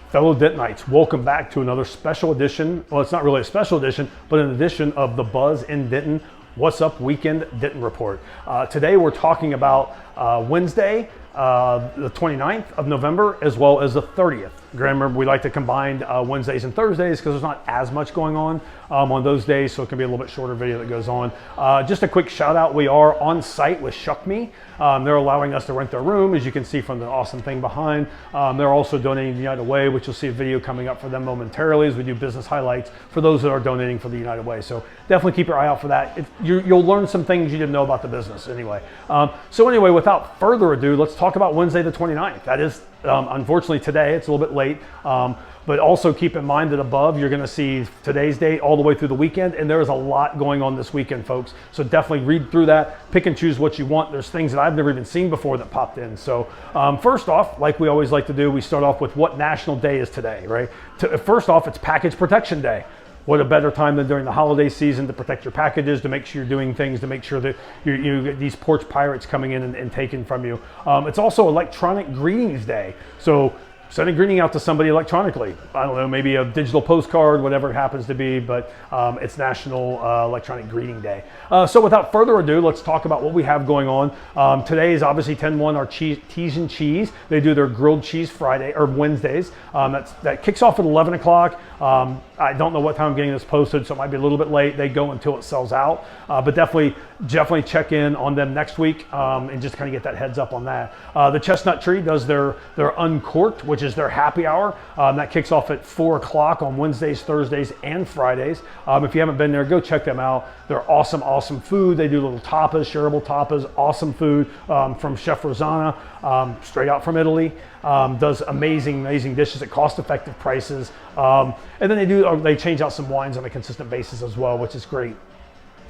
Fellow Dentonites, welcome back to another special edition. Well, it's not really a special edition, but an edition of the Buzz in Denton What's Up Weekend Denton Report. Today we're talking about Wednesday, the 29th of November, as well as the 30th. Remember, we like to combine Wednesdays and Thursdays because there's not as much going on those days, so it can be a little bit shorter video that goes on. Just a quick shout out, we are on site with Shuck Me. They're allowing us to rent their room, as you can see from the awesome thing behind. They're also donating the United Way, which you'll see a video coming up for them momentarily as we do business highlights for those that are donating for the United Way. So definitely keep your eye out for that. You'll learn some things you didn't know about the business anyway. So anyway, without further ado, let's talk about Wednesday the 29th. That is, unfortunately today, it's a little bit late. But also keep in mind that above, you're gonna see today's date all the way through the weekend, and there is a lot going on this weekend, folks. So definitely read through that, pick and choose what you want. There's things that I've never even seen before that popped in. So first off, like we always like to do, we start off with what national day is today, right? First off, it's Package Protection Day. What a better time than during the holiday season to protect your packages, to make sure you're doing things, to make sure that you get these porch pirates coming in and taking from you. It's also Electronic Greetings Day. So send a greeting out to somebody electronically. I don't know, maybe a digital postcard, whatever it happens to be, but it's National Electronic Greeting Day. So without further ado, let's talk about what we have going on. Today is obviously 10-1, our Teas and Cheese. They do their grilled cheese Friday, or Wednesdays. That kicks off at 11 o'clock. I don't know what time I'm getting this posted, so it might be a little bit late. They go until it sells out, but definitely check in on them next week and just kind of get that heads up on that. The Chestnut Tree does their Uncorked, which is their happy hour. That kicks off at 4 o'clock on Wednesdays, Thursdays, and Fridays. If you haven't been there, go check them out. They're awesome food. They do little tapas, shareable tapas, awesome food from Chef Rosanna, straight out from Italy. Does amazing dishes at cost-effective prices. And then they change out some wines on a consistent basis as well, which is great.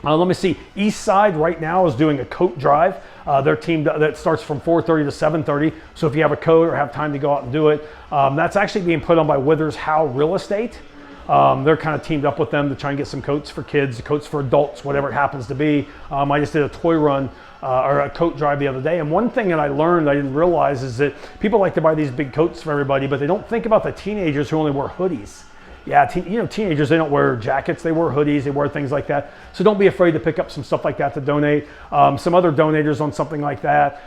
Let me see. Eastside right now is doing a coat drive. Their team that starts from 4:30 to 7:30. So if you have a coat or have time to go out and do it, that's actually being put on by Withers Howell Real Estate. They're kind of teamed up with them to try and get some coats for kids, coats for adults, whatever it happens to be. I just did a toy run or a coat drive the other day. And one thing that I learned I didn't realize is that people like to buy these big coats for everybody, but they don't think about the teenagers who only wear hoodies. Yeah, teenagers, they don't wear jackets, they wear hoodies, they wear things like that. So don't be afraid to pick up some stuff like that to donate. Some other donators on something like that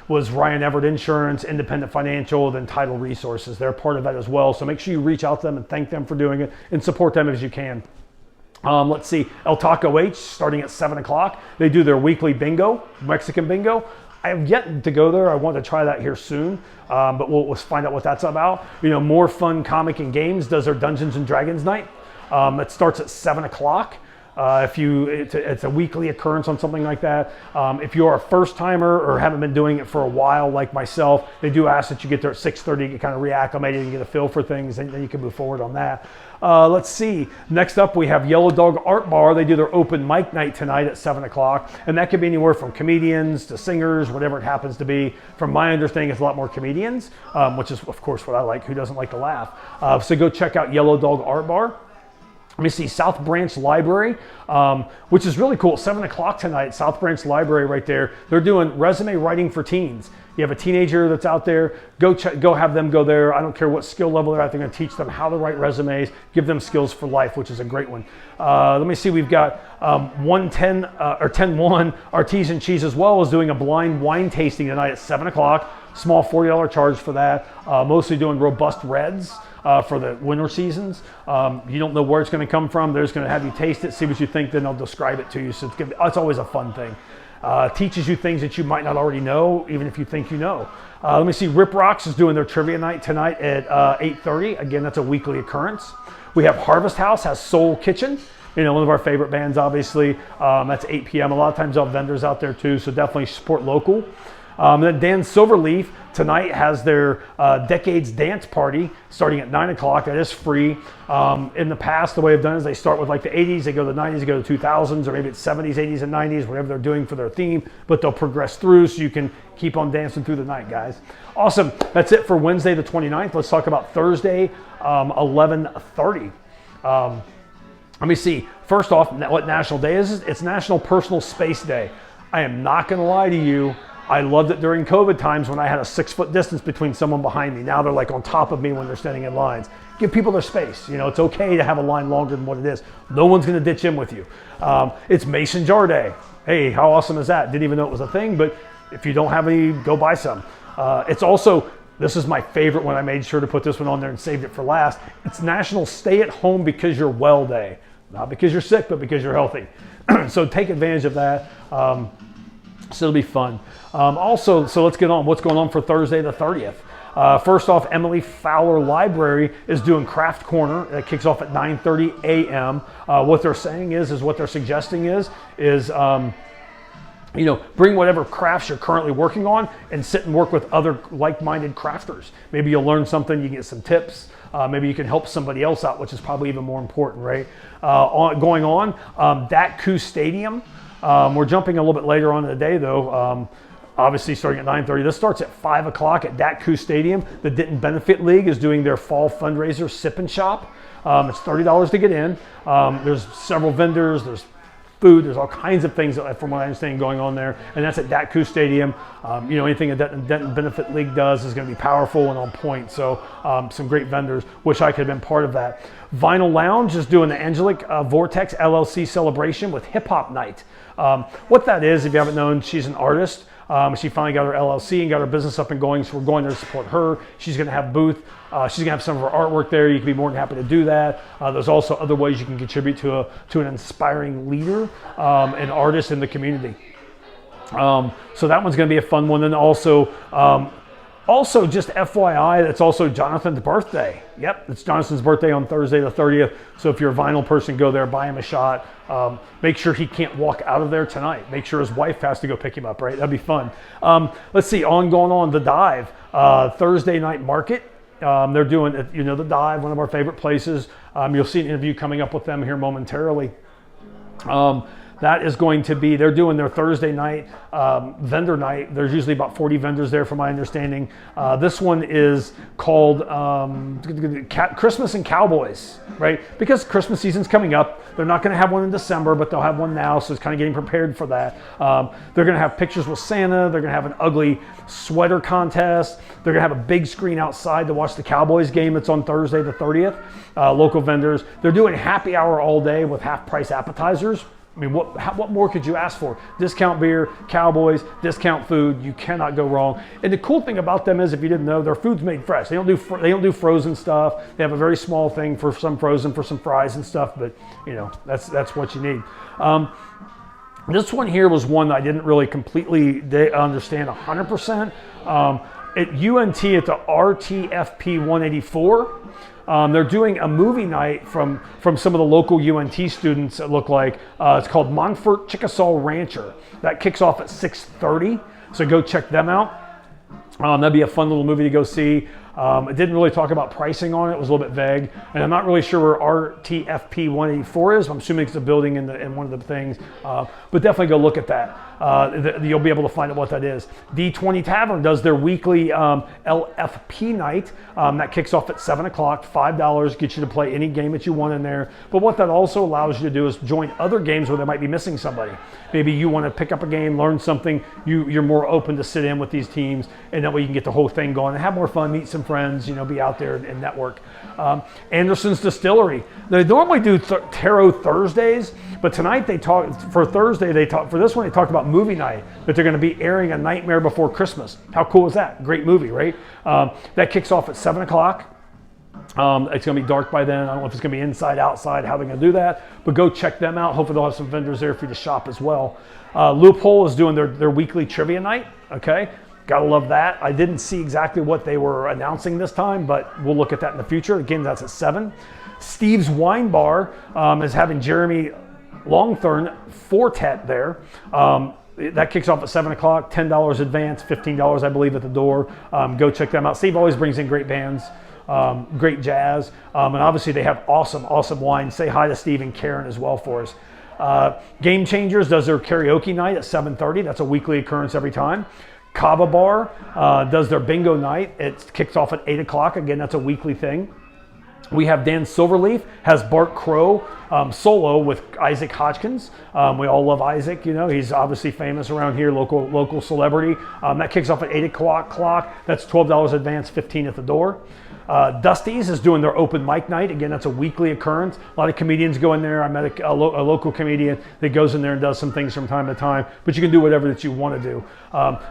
was Ryan Everett Insurance, Independent Financial, then Title Resources. They're part of that as well. So make sure you reach out to them and thank them for doing it and support them as you can. Let's see, El Taco H, starting at 7 o'clock. They do their weekly bingo, Mexican bingo. I have yet to go there. I want to try that here soon, but we'll find out what that's about. More Fun Comic and Games does their Dungeons and Dragons night. It starts at 7 o'clock. It's a weekly occurrence on something like that. If you're a first timer or haven't been doing it for a while, like myself, they do ask that you get there at 6:30, get kind of reacclimated and get a feel for things, and then you can move forward on that. Let's see. Next up, we have Yellow Dog Art Bar. They do their open mic night tonight at 7 o'clock, and that could be anywhere from comedians to singers, whatever it happens to be. From my understanding, it's a lot more comedians, which is, of course, what I like. Who doesn't like to laugh? So go check out Yellow Dog Art Bar. Let me see, South Branch Library, which is really cool. 7 o'clock tonight, South Branch Library right there. They're doing resume writing for teens. You have a teenager that's out there, go have them go there. I don't care what skill level they're at. They're going to teach them how to write resumes, give them skills for life, which is a great one. Let me see, we've got 10-1 Artisan Cheese as well is doing a blind wine tasting tonight at 7 o'clock. Small $40 charge for that. Mostly doing robust reds for the winter seasons. You don't know where it's going to come from. They're just going to have you taste it, see what you think, then they'll describe it to you. So it's always a fun thing. Teaches you things that you might not already know, even if you think you know. Let me see, Rip Rocks is doing their trivia night tonight at 8:30. Again, that's a weekly occurrence. We have Harvest House has Soul Kitchen. One of our favorite bands, obviously. That's 8 p.m. A lot of times they'll have vendors out there too, so definitely support local. Then Dan Silverleaf tonight has their Decades Dance Party starting at 9 o'clock. That is free. In the past, the way they've done is they start with like the 80s, they go to the 90s, they go to the 2000s, or maybe it's 70s, 80s, and 90s, whatever they're doing for their theme, but they'll progress through so you can keep on dancing through the night, guys. Awesome. That's it for Wednesday the 29th. Let's talk about Thursday, 11:30. Let me see. First off, what national day is? It's National Personal Space Day. I am not going to lie to you. I loved it during COVID times when I had a 6-foot distance between someone behind me. Now they're like on top of me when they're standing in lines. Give people their space. You know, it's okay to have a line longer than what it is. No one's going to ditch in with you. It's Mason Jar Day. Hey, how awesome is that? Didn't even know it was a thing, but if you don't have any, go buy some. It's also, this is my favorite one. I made sure to put this one on there and saved it for last. It's National Stay at Home Because You're Well Day. Not because you're sick, but because you're healthy. So take advantage of that. So it'll be fun. Also, so let's get on. What's going on for Thursday the 30th? First off, Emily Fowler Library is doing Craft Corner. It kicks off at 9:30 a.m. What they're saying is what they're suggesting is you know, bring whatever crafts you're currently working on and sit and work with other like-minded crafters. Maybe you'll learn something, you can get some tips. Maybe you can help somebody else out, which is probably even more important, right? Going on, DATCU Stadium. We're jumping a little bit later on in the day, though. Obviously starting at 9:30. This starts at 5 o'clock at DATCU Stadium. The Denton Benefit League is doing their fall fundraiser Sip and Shop. It's $30 to get in. There's several vendors. There's food. There's all kinds of things, from what I understand, going on there. And that's at DATCU Stadium. You know, anything that Denton Benefit League does is going to be powerful and on point. So some great vendors. Wish I could have been part of that. Vinyl Lounge is doing the Angelic Vortex LLC celebration with Hip Hop Night. What that is, if you haven't known, she's an artist. She finally got her LLC and got her business up and going, so we're going there to support her. She's going to have a booth. She's going to have some of her artwork there. You can be more than happy to do that. There's also other ways you can contribute to an inspiring leader, an artist in the community. So that one's going to be a fun one. And also just FYI, it's also Jonathan's birthday. Yep, it's Jonathan's birthday on Thursday the 30th. So if you're a vinyl person, go there, buy him a shot. Make sure he can't walk out of there tonight. Make sure his wife has to go pick him up, right? That'd be fun. Let's see, going on, The Dive. Thursday night market. They're doing, you know, The Dive, one of our favorite places. You'll see an interview coming up with them here momentarily. That is going to be, they're doing their Thursday night vendor night. There's usually about 40 vendors there from my understanding. This one is called Christmas and Cowboys, right? Because Christmas season's coming up. They're not going to have one in December, but they'll have one now, so it's kind of getting prepared for that. They're going to have pictures with Santa. They're going to have an ugly sweater contest. They're going to have a big screen outside to watch the Cowboys game. It's on Thursday the 30th. Local vendors. They're doing happy hour all day with half-price appetizers. I mean, what more could you ask for? Discount beer, Cowboys, discount food. You cannot go wrong. And the cool thing about them is, if you didn't know, their food's made fresh. They don't do frozen stuff. They have a very small thing for some frozen, for some fries and stuff. But you know, that's what you need. This one here was one that I didn't really completely understand 100%. At UNT at the RTFP 184. They're doing a movie night from some of the local UNT students, it looked like. It's called Montfort Chicksaw Rancher. That kicks off at 6:30, so go check them out. That'd be a fun little movie to go see. It didn't really talk about pricing on it. It was a little bit vague. And I'm not really sure where RTFP 184 is. I'm assuming it's a building in one of the things. But definitely go look at that. You'll be able to find out what that is. D20 Tavern does their weekly LFP night. That kicks off at 7 o'clock, $5, gets you to play any game that you want in there. But what that also allows you to do is join other games where they might be missing somebody. Maybe you want to pick up a game, learn something. You're more open to sit in with these teams, and that way you can get the whole thing going and have more fun, meet some friends, you know, be out there and network. Anderson's Distillery. They normally do Tarot Thursdays, but tonight they talk for Thursday. For this one, they talked about movie night, that they're going to be airing A Nightmare Before Christmas. How cool is that? Great movie, right? That kicks off at 7 o'clock. It's going to be dark by then. I don't know if it's going to be inside, outside, how they're going to do that, but go check them out. Hopefully they'll have some vendors there for you to shop as well. Loophole is doing their weekly trivia night. Okay. Gotta love that. I didn't see exactly what they were announcing this time, but we'll look at that in the future. Again, that's at 7. Steve's Wine Bar is having Jeremy Longthorn Fortet there. That kicks off at 7 o'clock, $10 advance, $15, I believe, at the door. Go check them out. Steve always brings in great bands, great jazz, and obviously they have awesome wine. Say hi to Steve and Karen as well for us. Game Changers does their karaoke night at 7:30. That's a weekly occurrence every time. Kava Bar does their bingo night. It kicks off at 8 o'clock. Again, that's a weekly thing. We have Dan Silverleaf, has Bart Crow solo with Isaac Hodgkins. We all love Isaac, you know, he's obviously famous around here, local celebrity. That kicks off at 8 o'clock. That's $12 advance, $15 at the door. Dusty's is doing their open mic night. Again, that's a weekly occurrence. A lot of comedians go in there. I met a local comedian that goes in there and does some things from time to time, but you can do whatever that you want to do.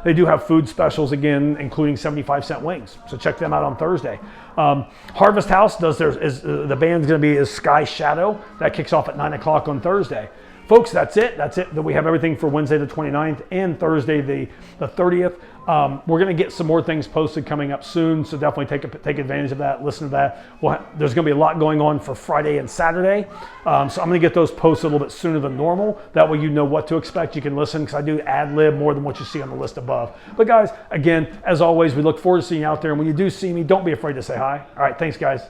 They do have food specials again, including 75-cent wings. So check them out on Thursday. Harvest House does the band's going to be is Sky Shadow. That kicks off at 9 o'clock on Thursday. Folks, that's it. We have everything for Wednesday the 29th and Thursday the 30th. We're going to get some more things posted coming up soon, so definitely take advantage of that, listen to that. There's going to be a lot going on for Friday and Saturday, so I'm going to get those posted a little bit sooner than normal. That way you know what to expect. You can listen, because I do ad-lib more than what you see on the list above. But guys, again, as always, we look forward to seeing you out there, and when you do see me, don't be afraid to say hi. All right, thanks guys.